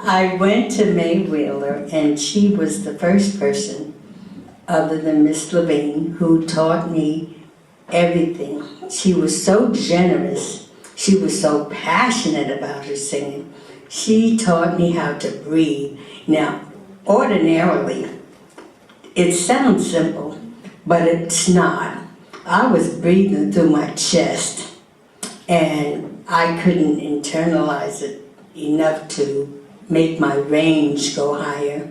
I went to May Wheeler, and she was the first person, other than Miss Levine, who taught me everything. She was so generous. She was so passionate about her singing. She taught me how to breathe. Now, ordinarily, it sounds simple, but it's not. I was breathing through my chest, and I couldn't internalize it enough to make my range go higher.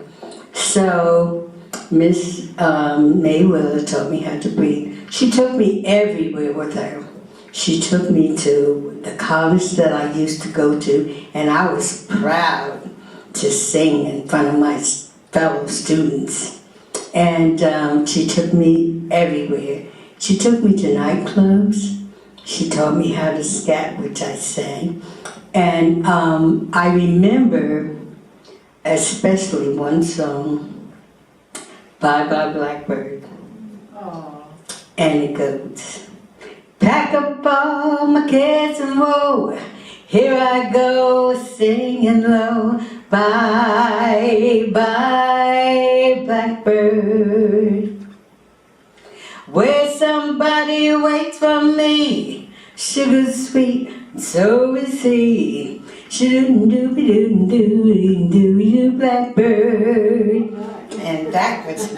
So Miss May Wheeler taught me how to breathe. She took me everywhere with her. She took me to the college that I used to go to, and I was proud to sing in front of my fellow students. And she took me everywhere. She took me to nightclubs. She taught me how to scat, which I sang. And I remember especially one song, Bye Bye Blackbird. Aww. And it goes, pack up all my cares and woe, here I go singing low, bye bye blackbird. Where somebody waits for me, sugar's sweet, and so is he. Shoo-doo-doo-doo-doo-doo-doo, blackbird. And that was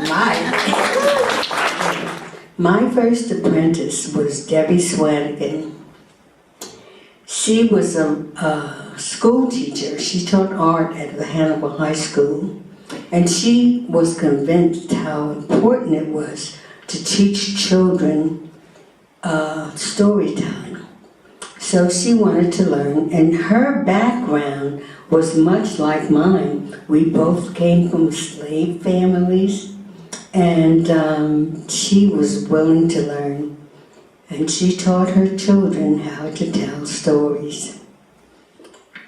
my first apprentice was Debbie Swanigan. She was a school teacher. She taught art at the Hannibal High School. And she was convinced how important it was to teach children storytelling. So she wanted to learn, and her background was much like mine. We both came from slave families, and she was willing to learn. And she taught her children how to tell stories.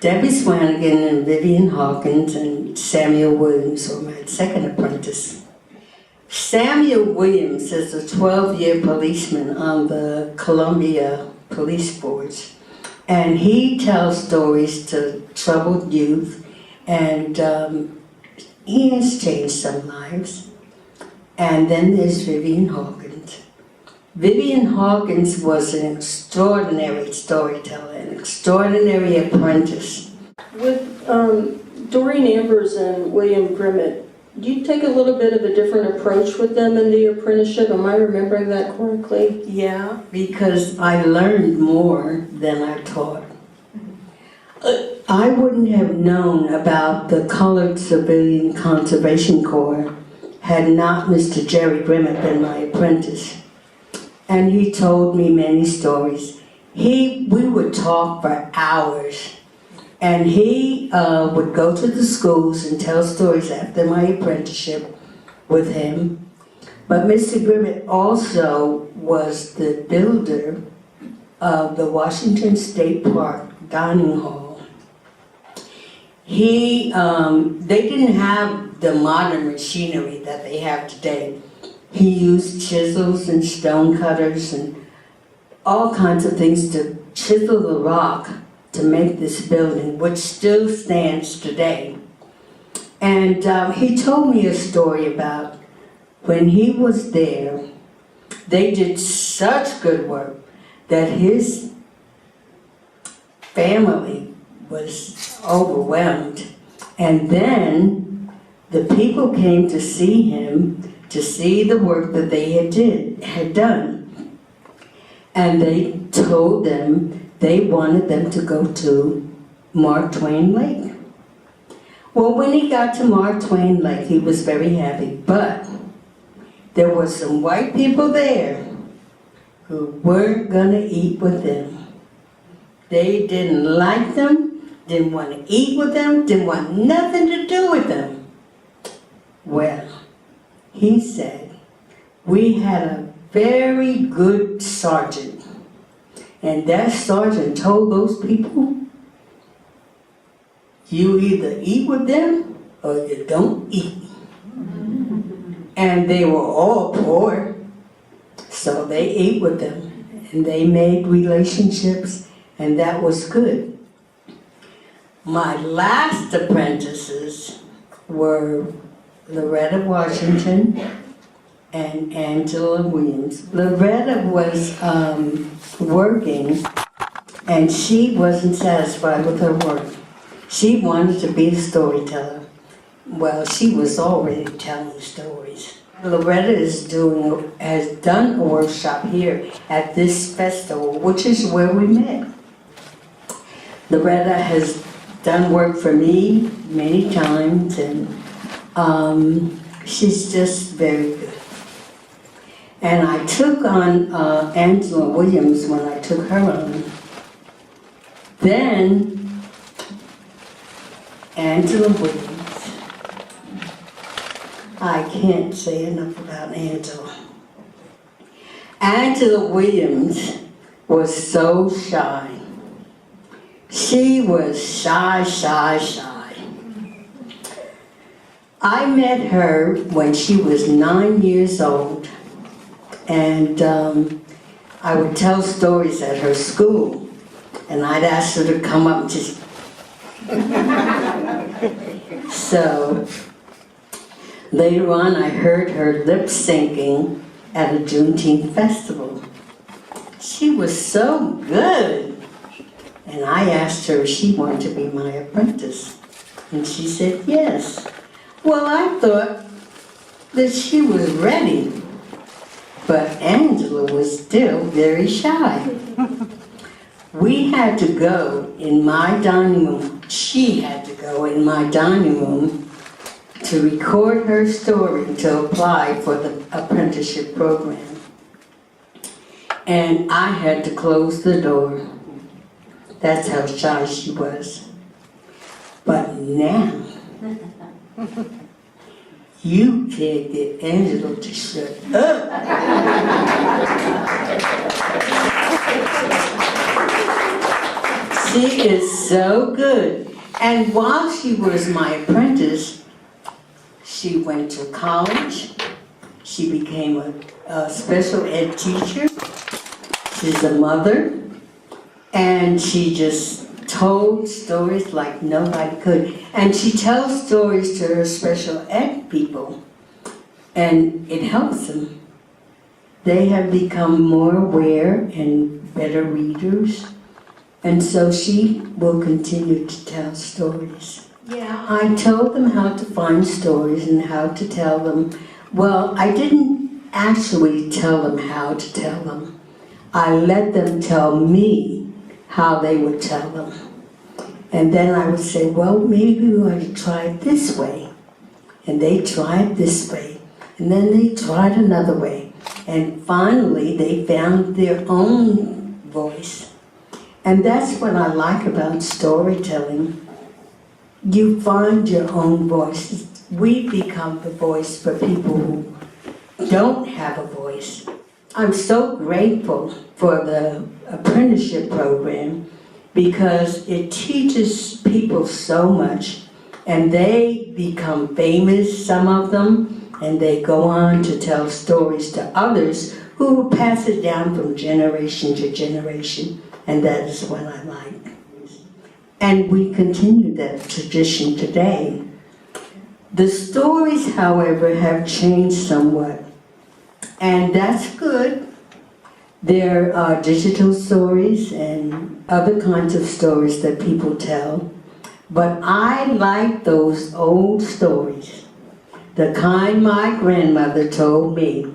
Debbie Swanigan and Vivian Hawkins and Samuel Williams were my second apprentice. Samuel Williams is a 12-year policeman on the Columbia Police Force, and he tells stories to troubled youth, and he has changed some lives. And then there's Vivian Hawkins. Vivian Hawkins was an extraordinary storyteller, an extraordinary apprentice. With Doreen Ambers and William Grimmett, do you take a little bit of a different approach with them in the apprenticeship? Am I remembering that correctly? Yeah, because I learned more than I taught. I wouldn't have known about the Colored Civilian Conservation Corps had not Mr. Jerry Grimmett been my apprentice. And he told me many stories. We would talk for hours. And he would go to the schools and tell stories after my apprenticeship with him. But Mr. Grimmett also was the builder of the Washington State Park Dining Hall. They didn't have the modern machinery that they have today. He used chisels and stone cutters and all kinds of things to chisel the rock to make this building, which still stands today. And he told me a story about when he was there, they did such good work that his family was overwhelmed. And then the people came to see him, to see the work that they had done. And they told them they wanted them to go to Mark Twain Lake. Well, when he got to Mark Twain Lake, he was very happy, but there were some white people there who weren't gonna eat with them. They didn't like them, didn't want to eat with them, didn't want nothing to do with them. Well, he said, we had a very good sergeant. And that sergeant told those people, you either eat with them or you don't eat. And they were all poor, so they ate with them. And they made relationships, and that was good. my last apprentices were Loretta Washington and Angela Williams. Loretta was working, and she wasn't satisfied with her work. She wanted to be a storyteller. Well, she was already telling stories. Loretta has done a workshop here at this festival, which is where we met. Loretta has done work for me many times, and she's just very good. And I took on Angela Williams when I took her on. Then Angela Williams, I can't say enough about Angela. Angela Williams was so shy. She was shy. I met her when she was 9 years old, and I would tell stories at her school, and I'd ask her to come up to. So later on, I heard her lip syncing at a Juneteenth festival. She was so good. And I asked her if she wanted to be my apprentice. And she said yes. Well, I thought that she was ready. But Angela was still very shy. We had to go in my dining room. She had to go in my dining room to record her story to apply for the apprenticeship program. And I had to close the door. That's how shy she was. But now, you can't get Angela to shut up. She is so good. And while she was my apprentice, she went to college. She became a special ed teacher. She's a mother. And she just told stories like nobody could. And she tells stories to her special ed people, and it helps them. They have become more aware and better readers, and so she will continue to tell stories. Yeah, I told them how to find stories and how to tell them. Well, I didn't actually tell them how to tell them. I let them tell me how they would tell them. And then I would say, well, maybe we want to try it this way. And they tried this way. And then they tried another way. And finally, they found their own voice. And that's what I like about storytelling. You find your own voice. We become the voice for people who don't have a voice. I'm so grateful for the apprenticeship program because it teaches people so much, and they become famous, some of them, and they go on to tell stories to others who will pass it down from generation to generation, and that is what I like. And we continue that tradition today. The stories, however, have changed somewhat. And that's good. There are digital stories and other kinds of stories that people tell. But I like those old stories, the kind my grandmother told me.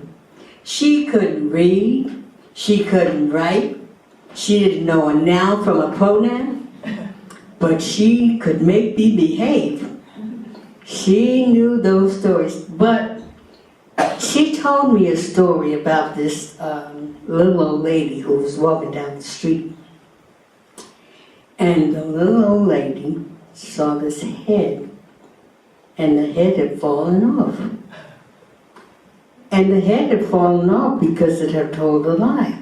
She couldn't read, she couldn't write, she didn't know a noun from a pronoun, but she could make me behave. She knew those stories, but she told me a story about this little old lady who was walking down the street. And the little old lady saw this head, and the head had fallen off. And the head had fallen off because it had told a lie.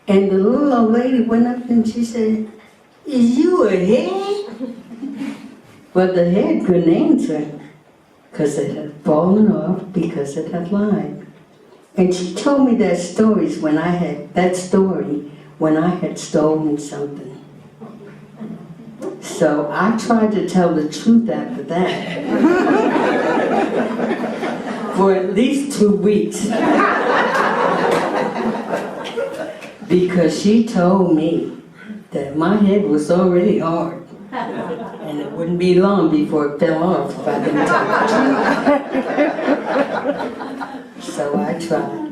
And the little old lady went up and she said, "Is you a head?" But the head couldn't answer because it had fallen off because it had lied. And she told me that story when I had stolen something. So I tried to tell the truth after that. For at least 2 weeks. Because she told me that my head was already hard. And it wouldn't be long before it fell off if I didn't tell the truth. So I tried.